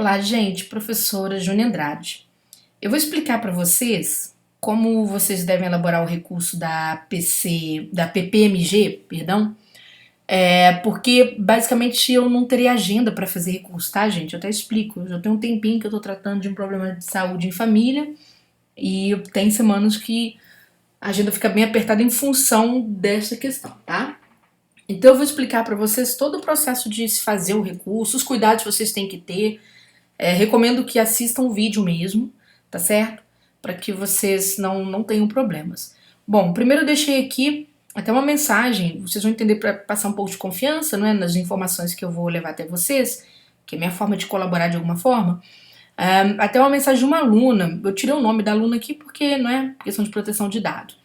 Olá, gente, professora Júnia Andrade. Eu vou explicar para vocês como vocês devem elaborar o recurso da PPMG, perdão, porque basicamente eu não teria agenda para fazer recurso, tá, gente? Eu até explico. Eu já tenho um tempinho que eu tô tratando de um problema de saúde em família e tem semanas que a agenda fica bem apertada em função dessa questão, tá? Então eu vou explicar para vocês todo o processo de se fazer o recurso, os cuidados que vocês têm que ter. Recomendo que assistam o vídeo mesmo, tá certo? Para que vocês não tenham problemas. Bom, primeiro eu deixei aqui até uma mensagem, vocês vão entender para passar um pouco de confiança, não é, nas informações que eu vou levar até vocês, que é minha forma de colaborar de alguma forma. Até uma mensagem de uma aluna, eu tirei o nome da aluna aqui porque não é questão de proteção de dados.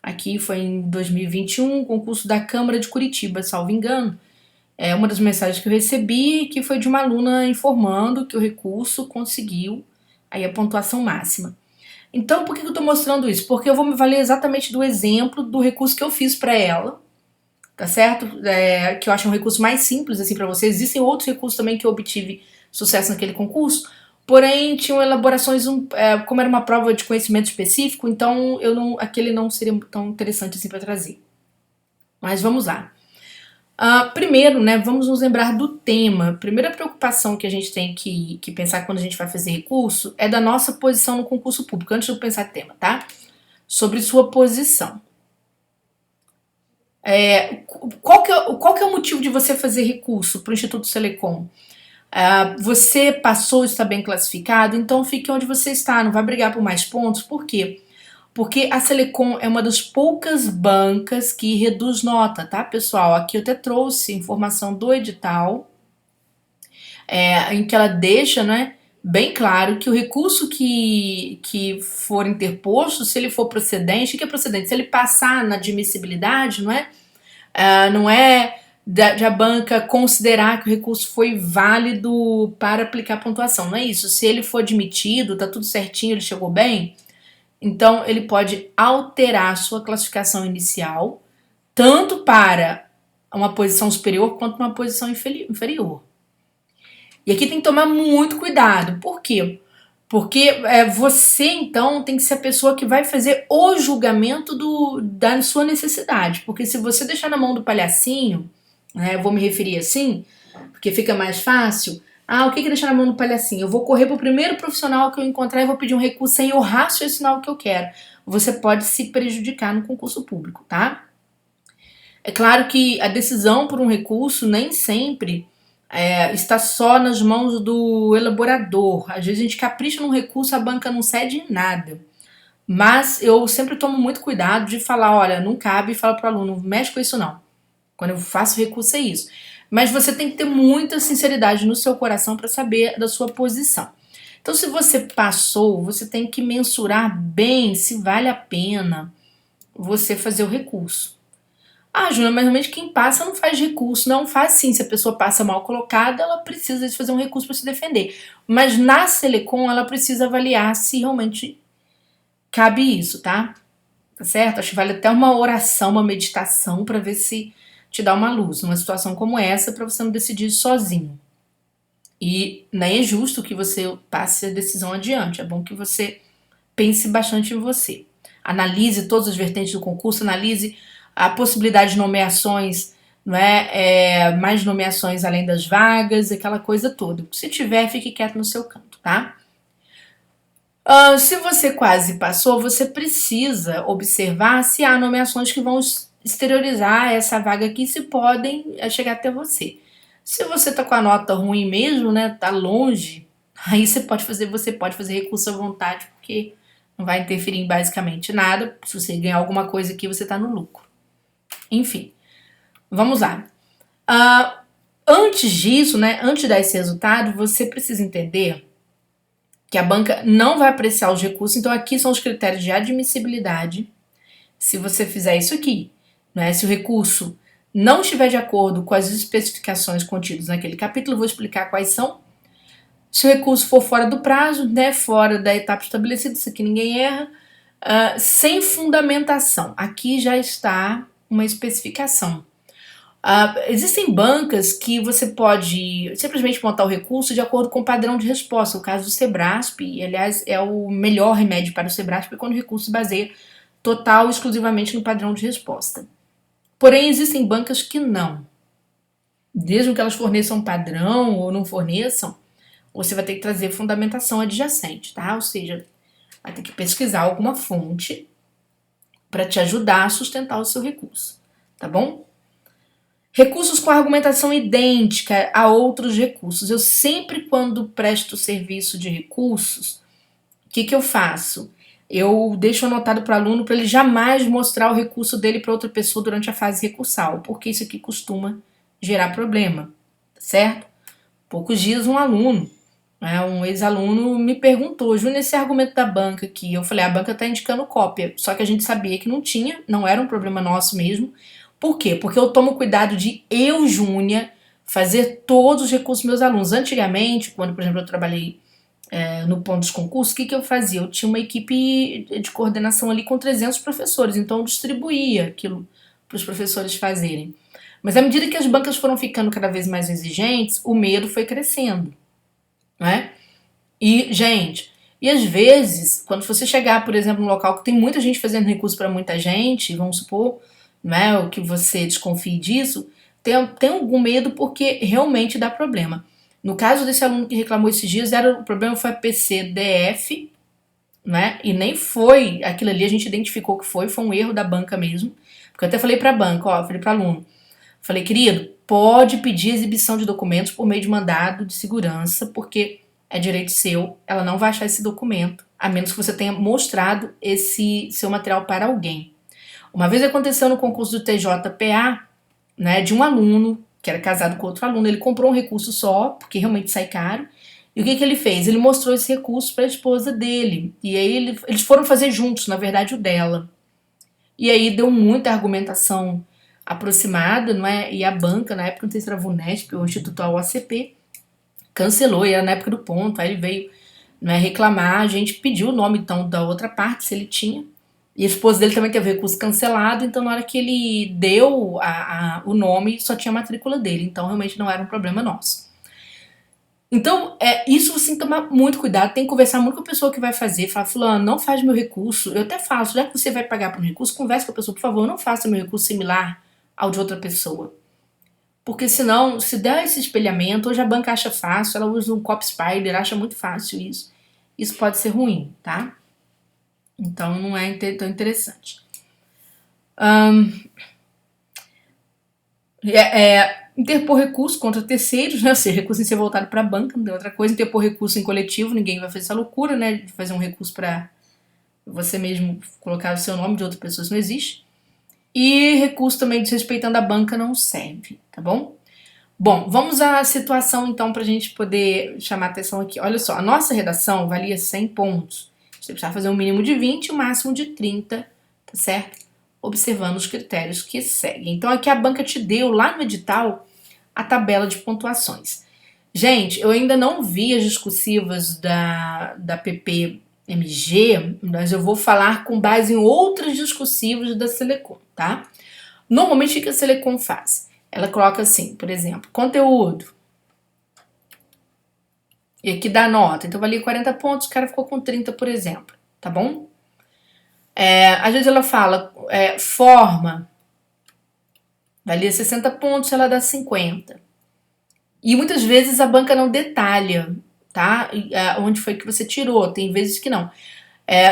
Aqui foi em 2021, concurso da Câmara de Curitiba, salvo engano. Uma das mensagens que eu recebi que foi de uma aluna informando que o recurso conseguiu aí a pontuação máxima. Então, por que eu estou mostrando isso? Porque eu vou me valer exatamente do exemplo do recurso que eu fiz para ela, tá certo? Que eu acho um recurso mais simples assim para vocês. Existem outros recursos também que eu obtive sucesso naquele concurso, porém tinham elaborações, como era uma prova de conhecimento específico, então aquele não seria tão interessante assim para trazer. Mas vamos lá. Primeiro, né, vamos nos lembrar do tema. A primeira preocupação que a gente tem que pensar quando a gente vai fazer recurso é da nossa posição no concurso público. Antes de eu pensar tema, tá? Sobre sua posição. Qual que é o motivo de você fazer recurso para o Instituto Selecom? Você passou, está bem classificado, então fique onde você está, não vai brigar por mais pontos. Por quê? Porque a Selecom é uma das poucas bancas que reduz nota, tá, pessoal? Aqui eu até trouxe informação do edital, em que ela deixa, né, bem claro que o recurso que for interposto, se ele for procedente, o que é procedente? Se ele passar na admissibilidade, não é de a banca considerar que o recurso foi válido para aplicar pontuação, não é isso. Se ele for admitido, tá tudo certinho, ele chegou bem, então ele pode alterar a sua classificação inicial, tanto para uma posição superior quanto uma posição inferior. E aqui tem que tomar muito cuidado. Por quê? Porque você, então, tem que ser a pessoa que vai fazer o julgamento da sua necessidade. Porque se você deixar na mão do palhacinho, né, eu vou me referir assim, porque fica mais fácil. O que deixar na mão do palhacinho? Eu vou correr pro primeiro profissional que eu encontrar e vou pedir um recurso sem eu raciocinar o que eu quero. Você pode se prejudicar no concurso público, tá? É claro que a decisão por um recurso nem sempre está só nas mãos do elaborador. Às vezes a gente capricha num recurso, a banca não cede em nada. Mas eu sempre tomo muito cuidado de falar, olha, não cabe, e falo pro aluno, não mexe com isso não. Quando eu faço recurso é isso. Mas você tem que ter muita sinceridade no seu coração para saber da sua posição. Então, se você passou, você tem que mensurar bem se vale a pena você fazer o recurso. Júlia, mas realmente quem passa não faz recurso. Não faz sim. Se a pessoa passa mal colocada, ela precisa de fazer um recurso para se defender. Mas na Selecom, ela precisa avaliar se realmente cabe isso, tá? Tá certo? Acho que vale até uma oração, uma meditação para ver se te dá uma luz numa situação como essa, para você não decidir sozinho. E nem é justo que você passe a decisão adiante. É bom que você pense bastante em você. Analise todas as vertentes do concurso, analise a possibilidade de nomeações, mais nomeações além das vagas, aquela coisa toda. Se tiver, fique quieto no seu canto, tá? Se você quase passou, você precisa observar se há nomeações que vão exteriorizar essa vaga aqui, se podem chegar até você. Se você tá com a nota ruim mesmo, né, tá longe, aí você pode fazer recurso à vontade, porque não vai interferir em basicamente nada. Se você ganhar alguma coisa aqui, você tá no lucro. Enfim, vamos lá. Antes disso, né, antes de dar esse resultado, você precisa entender que a banca não vai apreciar os recursos. Então aqui são os critérios de admissibilidade. Se você fizer isso aqui, se o recurso não estiver de acordo com as especificações contidas naquele capítulo, eu vou explicar quais são. Se o recurso for fora do prazo, fora da etapa estabelecida, isso aqui ninguém erra, sem fundamentação. Aqui já está uma especificação. Existem bancas que você pode simplesmente montar o recurso de acordo com o padrão de resposta. O caso do Sebrasp, e aliás é o melhor remédio para o Sebrasp quando o recurso se baseia total exclusivamente no padrão de resposta. Porém, existem bancas que não. Mesmo que elas forneçam padrão ou não forneçam, você vai ter que trazer fundamentação adjacente, tá? Ou seja, vai ter que pesquisar alguma fonte para te ajudar a sustentar o seu recurso, tá bom? Recursos com argumentação idêntica a outros recursos. Eu sempre, quando presto serviço de recursos, o que eu faço? Eu deixo anotado para o aluno para ele jamais mostrar o recurso dele para outra pessoa durante a fase recursal, porque isso aqui costuma gerar problema, certo? Poucos dias um aluno, um ex-aluno me perguntou: Júnior, esse argumento da banca aqui. Eu falei: a banca está indicando cópia, só que a gente sabia que não tinha, não era um problema nosso mesmo. Por quê? Porque eu tomo cuidado de eu, Júnia, fazer todos os recursos dos meus alunos. Antigamente, quando, por exemplo, eu trabalhei no ponto dos concursos, o que eu fazia? Eu tinha uma equipe de coordenação ali com 300 professores, então eu distribuía aquilo para os professores fazerem. Mas à medida que as bancas foram ficando cada vez mais exigentes, o medo foi crescendo, não é? E, gente, e às vezes, quando você chegar, por exemplo, num local que tem muita gente fazendo recurso para muita gente, vamos supor, não é, o que você desconfie disso, tem algum medo porque realmente dá problema. No caso desse aluno que reclamou esses dias, o problema foi a PCDF, né? E nem foi aquilo ali, a gente identificou que foi um erro da banca mesmo. Porque eu até falei para a banca, falei para aluno, falei: querido, pode pedir exibição de documentos por meio de mandado de segurança, porque é direito seu, ela não vai achar esse documento, a menos que você tenha mostrado esse seu material para alguém. Uma vez aconteceu no concurso do TJPA, né, de um aluno que era casado com outro aluno, ele comprou um recurso só, porque realmente sai caro, e o que ele fez? Ele mostrou esse recurso para a esposa dele, e aí eles foram fazer juntos, na verdade o dela. E aí deu muita argumentação aproximada, não é? E a banca, na época, não sei se era a VUNESP ou o Instituto OACP, cancelou, e era na época do ponto, aí ele veio, né, reclamar, a gente pediu o nome então da outra parte, se ele tinha, e a esposa dele também teve o recurso cancelado, então na hora que ele deu o nome, só tinha a matrícula dele, então realmente não era um problema nosso. Então, isso você tem que tomar muito cuidado, tem que conversar muito com a pessoa que vai fazer, falar: fulano, não faz meu recurso, eu até faço, já que você vai pagar por um recurso, converse com a pessoa, por favor, não faça meu recurso similar ao de outra pessoa. Porque senão, se der esse espelhamento, hoje a banca acha fácil, ela usa um copy spider, acha muito fácil isso. Isso pode ser ruim, tá? Então não é tão interessante. Interpor recurso contra terceiros, né? Ou seja, recurso em ser voltado para a banca, não tem outra coisa. Interpor recurso em coletivo, ninguém vai fazer essa loucura, né? De fazer um recurso para você mesmo colocar o seu nome de outra pessoa, isso não existe. E recurso também desrespeitando a banca não serve, tá bom? Bom, vamos à situação então para a gente poder chamar a atenção aqui. Olha só, a nossa redação valia 100 pontos. Você precisava fazer um mínimo de 20 e um máximo de 30, tá certo? Observando os critérios que seguem. Então aqui a banca te deu lá no edital a tabela de pontuações. Gente, eu ainda não vi as discursivas da PPMG, mas eu vou falar com base em outras discursivas da Selecom, tá? Normalmente o que a Selecom faz? Ela coloca assim, por exemplo, conteúdo. E aqui dá nota. Então valia 40 pontos, o cara ficou com 30, por exemplo. Tá bom? Às vezes ela fala forma. Valia 60 pontos, ela dá 50. E muitas vezes a banca não detalha, tá? Onde foi que você tirou. Tem vezes que não.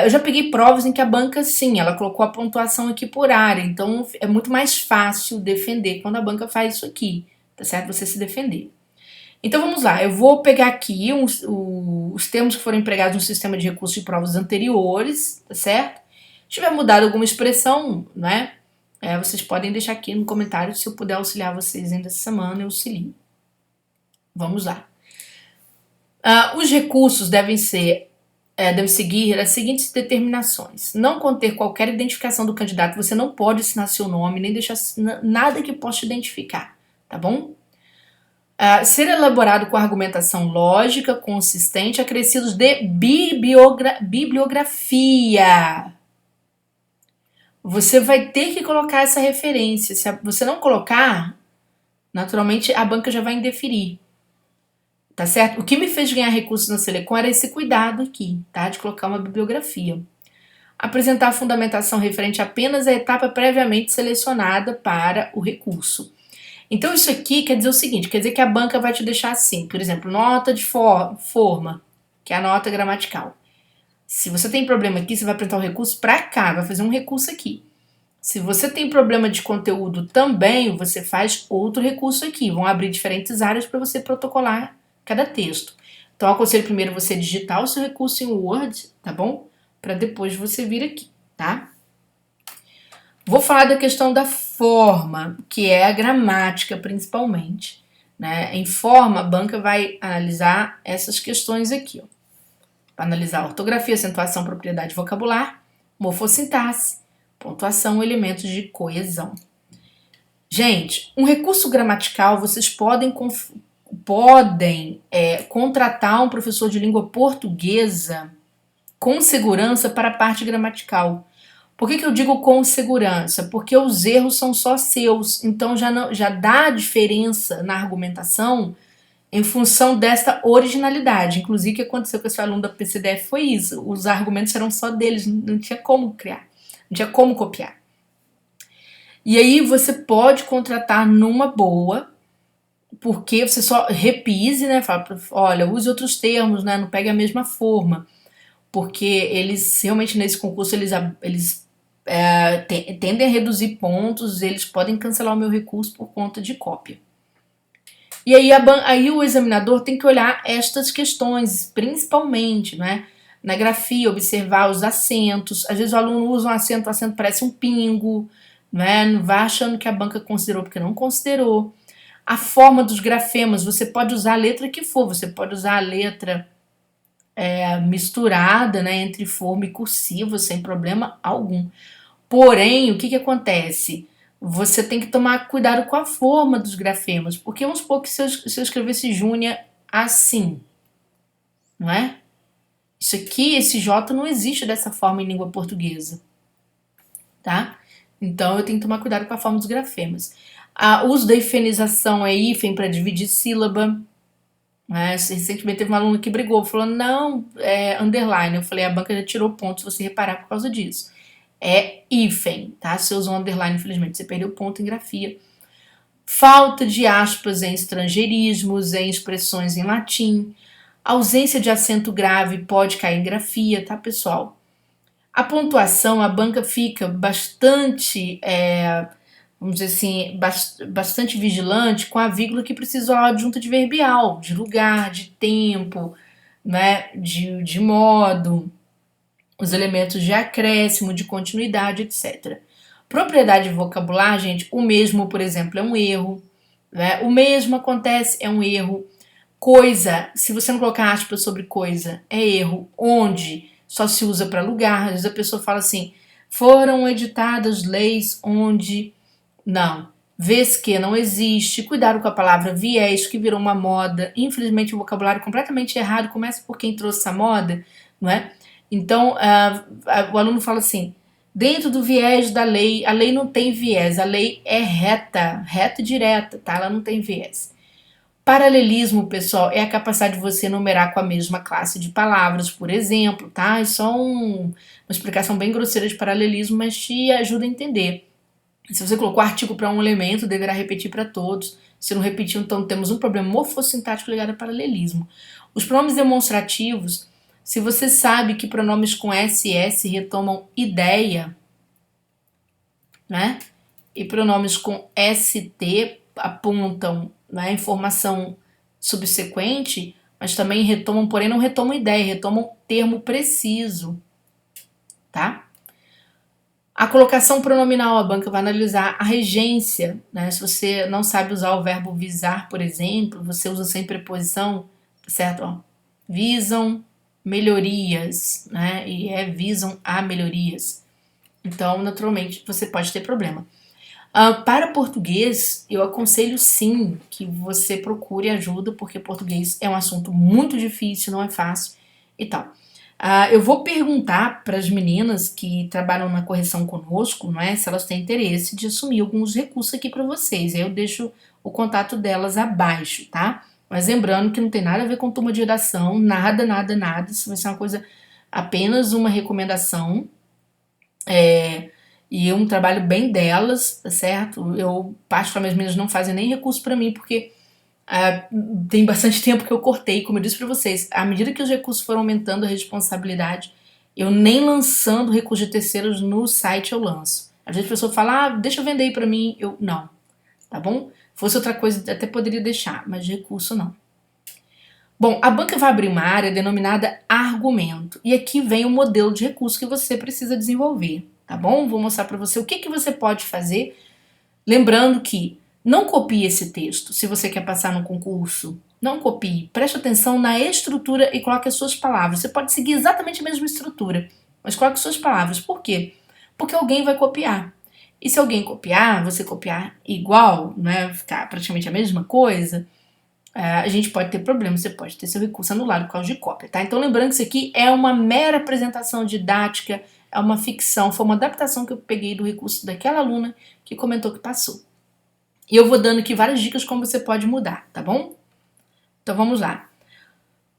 Eu já peguei provas em que a banca, sim, ela colocou a pontuação aqui por área. Então é muito mais fácil defender quando a banca faz isso aqui. Tá certo? Você se defender. Então vamos lá, eu vou pegar aqui os termos que foram empregados no sistema de recursos de provas anteriores, tá certo? Se tiver mudado alguma expressão, né? Vocês podem deixar aqui no comentário, se eu puder auxiliar vocês ainda essa semana, eu auxilio. Vamos lá. Os recursos devem seguir as seguintes determinações. Não conter qualquer identificação do candidato, você não pode assinar seu nome, nem deixar nada que possa te identificar, tá bom? Ser elaborado com argumentação lógica, consistente, acrescidos de bibliografia. Você vai ter que colocar essa referência. Se você não colocar, naturalmente a banca já vai indeferir, tá certo? O que me fez ganhar recursos na Selecom era esse cuidado aqui, tá? De colocar uma bibliografia. Apresentar a fundamentação referente apenas à etapa previamente selecionada para o recurso. Então isso aqui quer dizer o seguinte, quer dizer que a banca vai te deixar assim, por exemplo, nota de forma, que é a nota gramatical. Se você tem problema aqui, você vai apresentar o recurso para cá, vai fazer um recurso aqui. Se você tem problema de conteúdo também, você faz outro recurso aqui. Vão abrir diferentes áreas para você protocolar cada texto. Então, eu aconselho primeiro você digitar o seu recurso em Word, tá bom? Para depois você vir aqui, tá? Vou falar da questão da forma, que é a gramática principalmente, né? Em forma, a banca vai analisar essas questões aqui, ó. Vai analisar ortografia, acentuação, propriedade vocabular, morfossintaxe, pontuação, elementos de coesão. Gente, um recurso gramatical, vocês podem contratar um professor de língua portuguesa com segurança para a parte gramatical. Por que eu digo com segurança? Porque os erros são só seus, então já dá diferença na argumentação em função desta originalidade. Inclusive, o que aconteceu com esse aluno da PCDF foi isso. Os argumentos eram só deles, não tinha como criar, não tinha como copiar. E aí você pode contratar numa boa, porque você só repise, né? Fala, olha, use outros termos, né? Não pegue a mesma forma. Porque eles, realmente, nesse concurso, eles tendem a reduzir pontos, eles podem cancelar o meu recurso por conta de cópia. E aí o examinador tem que olhar estas questões, principalmente, né? Na grafia, observar os acentos. Às vezes o aluno usa um acento, o acento parece um pingo, né? Não vai achando que a banca considerou porque não considerou. A forma dos grafemas, você pode usar a letra que for, você pode usar a letra misturada, né, entre forma e cursiva, sem problema algum. Porém, o que acontece? Você tem que tomar cuidado com a forma dos grafemas, porque vamos supor que se eu escrevesse Júnia assim, não é? Isso aqui, esse J não existe dessa forma em língua portuguesa, tá? Então eu tenho que tomar cuidado com a forma dos grafemas. O uso da hifenização é hífen para dividir sílaba. Recentemente teve uma aluna que brigou, falou, não, underline. Eu falei, a banca já tirou ponto se você reparar por causa disso. É hífen, tá? Se usou underline, infelizmente, você perdeu ponto em grafia. Falta de aspas em estrangeirismos, em expressões em latim. Ausência de acento grave pode cair em grafia, tá, pessoal? A pontuação, a banca fica bastante, vamos dizer assim, bastante vigilante com a vírgula que precisa da adjunta adverbial, de lugar, de tempo, né, de modo, os elementos de acréscimo, de continuidade, etc. Propriedade vocabular, gente, o mesmo, por exemplo, é um erro, né? O mesmo acontece, é um erro. Coisa, se você não colocar aspas sobre coisa, é erro. Onde só se usa para lugar. Às vezes a pessoa fala assim, foram editadas leis onde... Não. Vez que não existe. Cuidado com a palavra viés, que virou uma moda. Infelizmente o vocabulário é completamente errado. Começa por quem trouxe essa moda, não é? Então, o aluno fala assim, dentro do viés da lei, a lei não tem viés, a lei é reta e direta, tá? Ela não tem viés. Paralelismo, pessoal, é a capacidade de você numerar com a mesma classe de palavras, por exemplo, tá? É só uma explicação bem grosseira de paralelismo, mas te ajuda a entender. Se você colocou artigo para um elemento, deverá repetir para todos. Se não repetiu, então temos um problema morfossintático ligado a paralelismo. Os pronomes demonstrativos, se você sabe que pronomes com SS retomam ideia, né? E pronomes com ST apontam, né, informação subsequente, mas também retomam, porém não retomam ideia, retomam termo preciso, tá? A colocação pronominal, a banca vai analisar a regência, né? Se você não sabe usar o verbo visar, por exemplo, você usa sem preposição, certo? Ó, visam melhorias, né? E visam a melhorias. Então, naturalmente, você pode ter problema. Para português, eu aconselho sim que você procure ajuda, porque português é um assunto muito difícil, não é fácil e tal. Eu vou perguntar para as meninas que trabalham na correção conosco, não é, se elas têm interesse de assumir alguns recursos aqui para vocês. Aí eu deixo o contato delas abaixo, tá? Mas lembrando que não tem nada a ver com turma de redação, nada, nada, nada. Isso vai ser uma coisa, apenas uma recomendação. E um trabalho bem delas, tá certo? Eu, particularmente, as meninas não fazem nem recurso pra mim, porque tem bastante tempo que eu cortei, como eu disse pra vocês. À medida que os recursos foram aumentando a responsabilidade, eu nem lançando recurso de terceiros no site eu lanço. Às vezes a pessoa fala, deixa eu vender aí pra mim. Eu, não, tá bom? Fosse outra coisa, até poderia deixar, mas de recurso não. Bom, a banca vai abrir uma área denominada argumento. E aqui vem o modelo de recurso que você precisa desenvolver, tá bom? Vou mostrar para você o que você pode fazer. Lembrando que não copie esse texto se você quer passar no concurso. Não copie. Preste atenção na estrutura e coloque as suas palavras. Você pode seguir exatamente a mesma estrutura, mas coloque suas palavras. Por quê? Porque alguém vai copiar. E se alguém copiar, você copiar igual, né, ficar praticamente a mesma coisa, a gente pode ter problema, você pode ter seu recurso anulado por causa de cópia, tá? Então lembrando que isso aqui é uma mera apresentação didática, é uma ficção, foi uma adaptação que eu peguei do recurso daquela aluna que comentou que passou. E eu vou dando aqui várias dicas como você pode mudar, tá bom? Então vamos lá.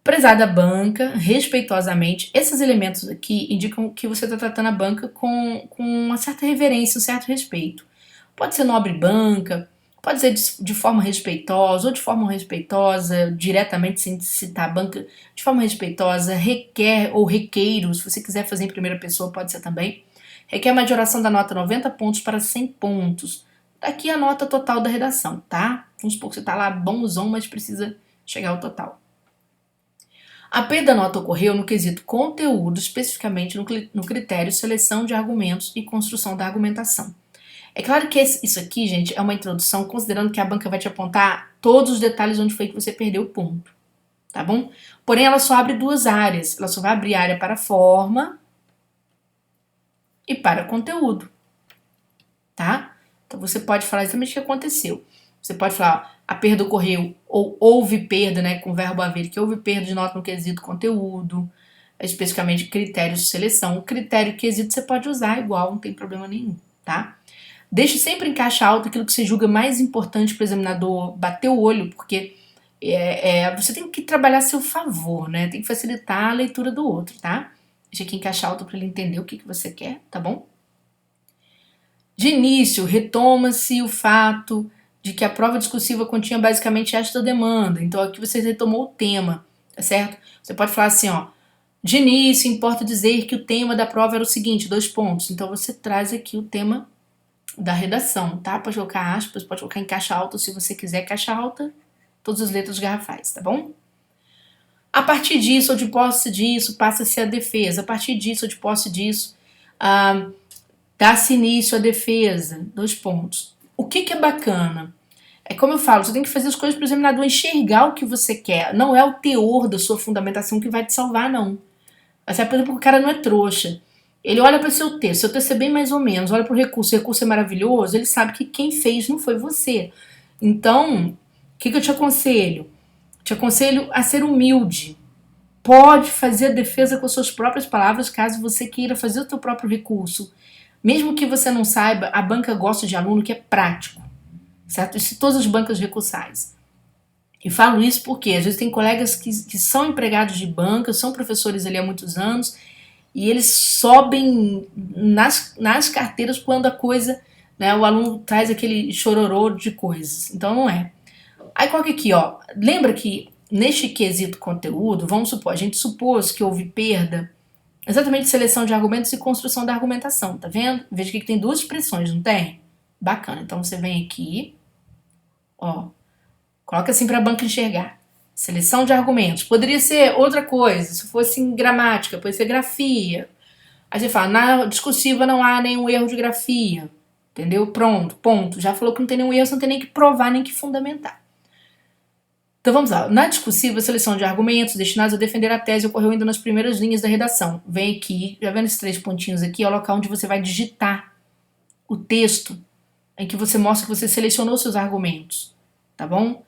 Prezada banca, respeitosamente, esses elementos aqui indicam que você está tratando a banca com uma certa reverência, um certo respeito. Pode ser nobre banca, pode ser de forma respeitosa ou de forma respeitosa, diretamente sem citar a banca, de forma respeitosa, requer ou requeiro, se você quiser fazer em primeira pessoa pode ser também. Requer majoração da nota 90 pontos para 100 pontos. Daqui a nota total da redação, tá? Vamos supor que você está lá bonzão, mas precisa chegar ao total. A perda da nota ocorreu no quesito conteúdo, especificamente no critério seleção de argumentos e construção da argumentação. É claro que isso aqui, gente, é uma introdução, considerando que a banca vai te apontar todos os detalhes onde foi que você perdeu o ponto, tá bom? Porém, ela só abre duas áreas. Ela só vai abrir área para forma e para conteúdo, tá? Então, você pode falar exatamente o que aconteceu. Você pode falar, a perda ocorreu, ou houve perda, né, com o verbo haver, que houve perda de nota no quesito conteúdo, especificamente critérios de seleção. O critério quesito você pode usar igual, não tem problema nenhum, tá? Deixe sempre em caixa alta aquilo que você julga mais importante para o examinador bater o olho, porque você tem que trabalhar a seu favor, né? Tem que facilitar a leitura do outro, tá? Deixa aqui em caixa alta para ele entender o que você quer, tá bom? De início, retoma-se o fato de que a prova discursiva continha basicamente esta demanda. Então aqui você retomou o tema, tá certo? Você pode falar assim, ó, de início importa dizer que o tema da prova era o seguinte, 2 pontos. Então você traz aqui o tema da redação, tá? Pode colocar aspas, pode colocar em caixa alta se você quiser, caixa alta, todas as letras garrafais, tá bom? A partir disso, ou de posse disso, passa-se a defesa. A partir disso, ou de posse disso, dá-se início à defesa. 2 pontos. O que é bacana? É como eu falo, você tem que fazer as coisas para o examinador enxergar o que você quer. Não é o teor da sua fundamentação que vai te salvar, não. Até porque o cara não é trouxa. Ele olha para o seu texto é bem mais ou menos, olha para o recurso é maravilhoso, ele sabe que quem fez não foi você. Então, o que eu te aconselho? Te aconselho a ser humilde. Pode fazer a defesa com as suas próprias palavras, caso você queira fazer o seu próprio recurso. Mesmo que você não saiba, a banca gosta de aluno que é prático, certo? Isso em todas as bancas recursais. E falo isso porque às vezes tem colegas que são empregados de banca, são professores ali há muitos anos, e eles sobem nas carteiras quando a coisa, né, o aluno traz aquele chororô de coisas. Então não é. Aí coloca aqui, ó. Lembra que neste quesito conteúdo, vamos supor, a gente supôs que houve perda exatamente de seleção de argumentos e construção da argumentação, tá vendo? Veja que tem 2 expressões, não tem? Bacana. Então você vem aqui, ó, coloca assim para a banca enxergar. Seleção de argumentos. Poderia ser outra coisa, se fosse em gramática, pode ser grafia. Aí você fala, na discursiva não há nenhum erro de grafia. Entendeu? Pronto, ponto. Já falou que não tem nenhum erro, você não tem nem que provar, nem que fundamentar. Então vamos lá. Na discursiva, a seleção de argumentos destinados a defender a tese ocorreu ainda nas primeiras linhas da redação. Vem aqui, já vendo esses 3 pontinhos aqui, é o local onde você vai digitar o texto em que você mostra que você selecionou seus argumentos, tá bom?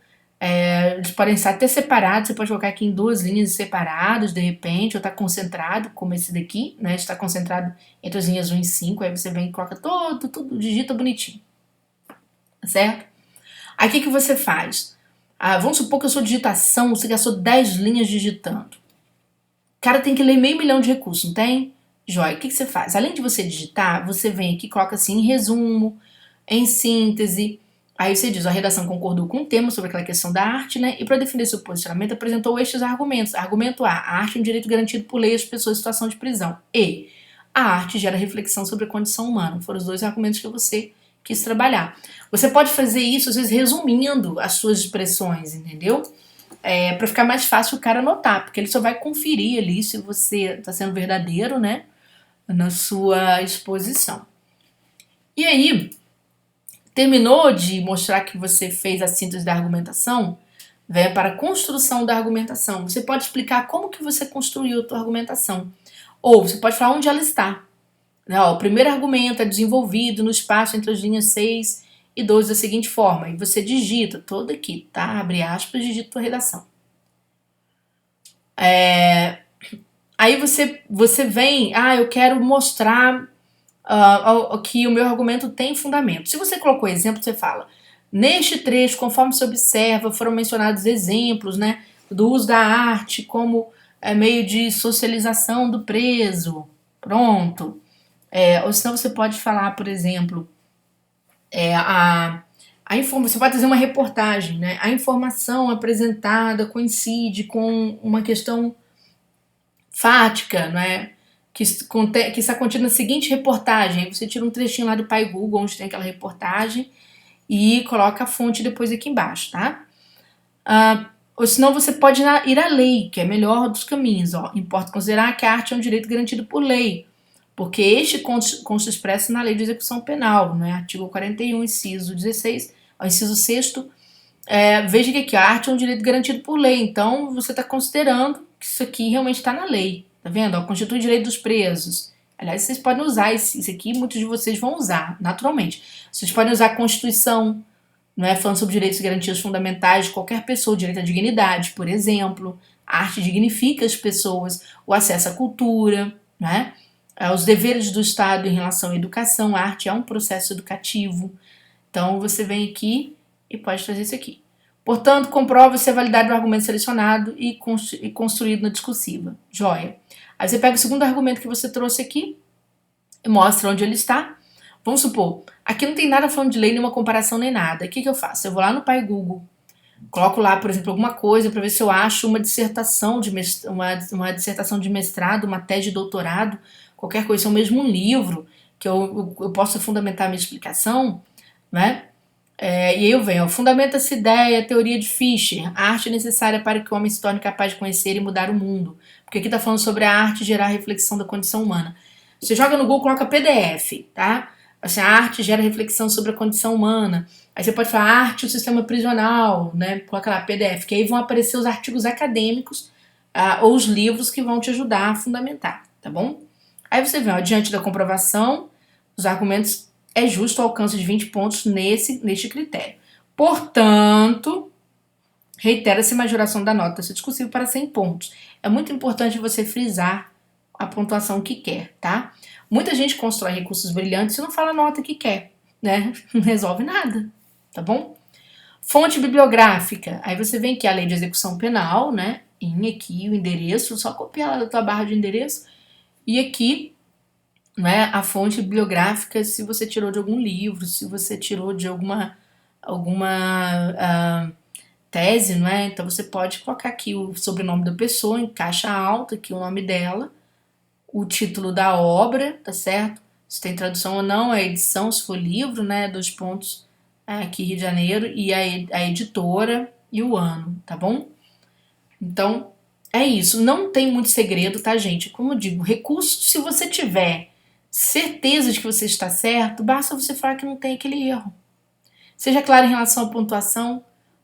Eles podem estar até separados, você pode colocar aqui em 2 linhas separadas, de repente, ou tá concentrado, como esse daqui, né? Está concentrado entre as linhas 1 e 5, aí você vem e coloca tudo, digita bonitinho, tá certo? Aí o que você faz? Vamos supor que a sua digitação, você gastou 10 linhas digitando. O cara tem que ler 500 mil de recursos, não tem? Joia, o que você faz? Além de você digitar, você vem aqui e coloca assim, em resumo, em síntese. Aí você diz, a redação concordou com o tema sobre aquela questão da arte, né? E para defender seu posicionamento, apresentou estes argumentos. Argumento A, a arte é um direito garantido por lei às pessoas em situação de prisão. E, a arte gera reflexão sobre a condição humana. Foram os dois argumentos que você quis trabalhar. Você pode fazer isso, às vezes, resumindo as suas expressões, entendeu? Para ficar mais fácil o cara anotar, porque ele só vai conferir ali se você está sendo verdadeiro, né? Na sua exposição. E aí, terminou de mostrar que você fez a síntese da argumentação? Venha para a construção da argumentação. Você pode explicar como que você construiu a sua argumentação. Ou você pode falar onde ela está. O primeiro argumento é desenvolvido no espaço entre as linhas 6 e 12 da seguinte forma. E você digita todo aqui, tá? Abre aspas e digita a redação. Aí você vem, eu quero mostrar que o meu argumento tem fundamento. Se você colocou exemplo, você fala, neste trecho, conforme se observa, foram mencionados exemplos, né, do uso da arte como meio de socialização do preso. Pronto. Ou senão você pode falar, por exemplo, você pode fazer uma reportagem, né? A informação apresentada coincide com uma questão fática, não é? Que está contida na seguinte reportagem. Aí você tira um trechinho lá do Pai Google, onde tem aquela reportagem, e coloca a fonte depois aqui embaixo, tá? Ou senão você pode ir à lei, que é melhor dos caminhos. Importa considerar que a arte é um direito garantido por lei, porque este consta expresso na Lei de Execução Penal, né? Artigo 41, inciso 16, inciso 6º, veja que aqui a arte é um direito garantido por lei, então você está considerando que isso aqui realmente está na lei, tá vendo? Constitui direito dos presos. Aliás, vocês podem usar isso aqui, muitos de vocês vão usar, naturalmente. Vocês podem usar a Constituição, não é? Falando sobre direitos e garantias fundamentais de qualquer pessoa, o direito à dignidade, por exemplo. A arte dignifica as pessoas, o acesso à cultura, né? Os deveres do Estado em relação à educação. A arte é um processo educativo. Então, você vem aqui e pode fazer isso aqui. Portanto, comprova-se a validade do argumento selecionado e construído na discursiva. Joia. Aí você pega o segundo argumento que você trouxe aqui e mostra onde ele está. Vamos supor, aqui não tem nada falando de lei, nenhuma comparação nem nada. O que eu faço? Eu vou lá no Pai Google, coloco lá, por exemplo, alguma coisa para ver se eu acho uma dissertação de mestrado, uma tese de doutorado, qualquer coisa, ou mesmo um livro que eu possa fundamentar a minha explicação, né? E aí eu venho, fundamenta essa ideia, a teoria de Fischer, a arte é necessária para que o homem se torne capaz de conhecer e mudar o mundo. Porque aqui está falando sobre a arte gerar reflexão da condição humana. Você joga no Google, coloca PDF, tá? Assim, a arte gera reflexão sobre a condição humana. Aí você pode falar arte e o sistema prisional, né? Coloca lá PDF, que aí vão aparecer os artigos acadêmicos ou os livros que vão te ajudar a fundamentar, tá bom? Aí você vê, diante da comprovação, os argumentos é justo o alcance de 20 pontos neste critério. Portanto, reitera-se a majoração da nota desse discursivo para 100 pontos. É muito importante você frisar a pontuação que quer, tá? Muita gente constrói recursos brilhantes e não fala a nota que quer, né? Não resolve nada, tá bom? Fonte bibliográfica. Aí você vem aqui a Lei de Execução Penal, né? Aqui o endereço, só copiar lá da tua barra de endereço. E aqui, né, a fonte bibliográfica, se você tirou de algum livro, se você tirou de alguma tese, não é? Então você pode colocar aqui o sobrenome da pessoa em caixa alta, aqui o nome dela, o título da obra, tá certo? Se tem tradução ou não, a edição, se for livro, né? 2 pontos, aqui Rio de Janeiro, e a editora e o ano, tá bom? Então, é isso. Não tem muito segredo, tá, gente? Como eu digo, recurso, se você tiver certeza de que você está certo, basta você falar que não tem aquele erro. Seja claro em relação à pontuação,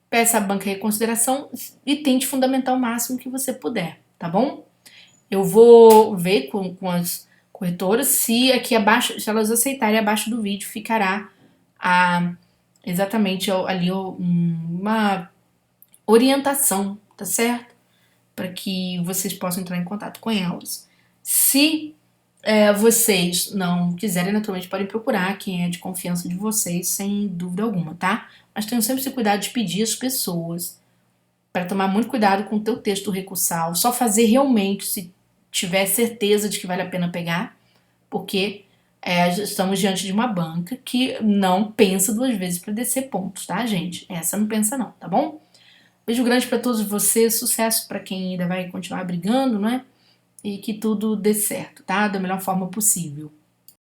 peça à banca reconsideração e tente fundamentar o máximo que você puder, tá bom? Eu vou ver com as corretoras se aqui abaixo, se elas aceitarem, abaixo do vídeo ficará exatamente ali uma orientação, tá certo? Para que vocês possam entrar em contato com elas. Se Vocês não quiserem, naturalmente podem procurar quem é de confiança de vocês, sem dúvida alguma, tá? Mas tenham sempre esse cuidado de pedir às pessoas para tomar muito cuidado com o teu texto recursal, só fazer realmente se tiver certeza de que vale a pena pegar, porque estamos diante de uma banca que não pensa duas vezes para descer pontos, tá, gente? Essa não pensa não, tá bom? Beijo grande para todos vocês, sucesso para quem ainda vai continuar brigando, né? E que tudo dê certo, tá? Da melhor forma possível.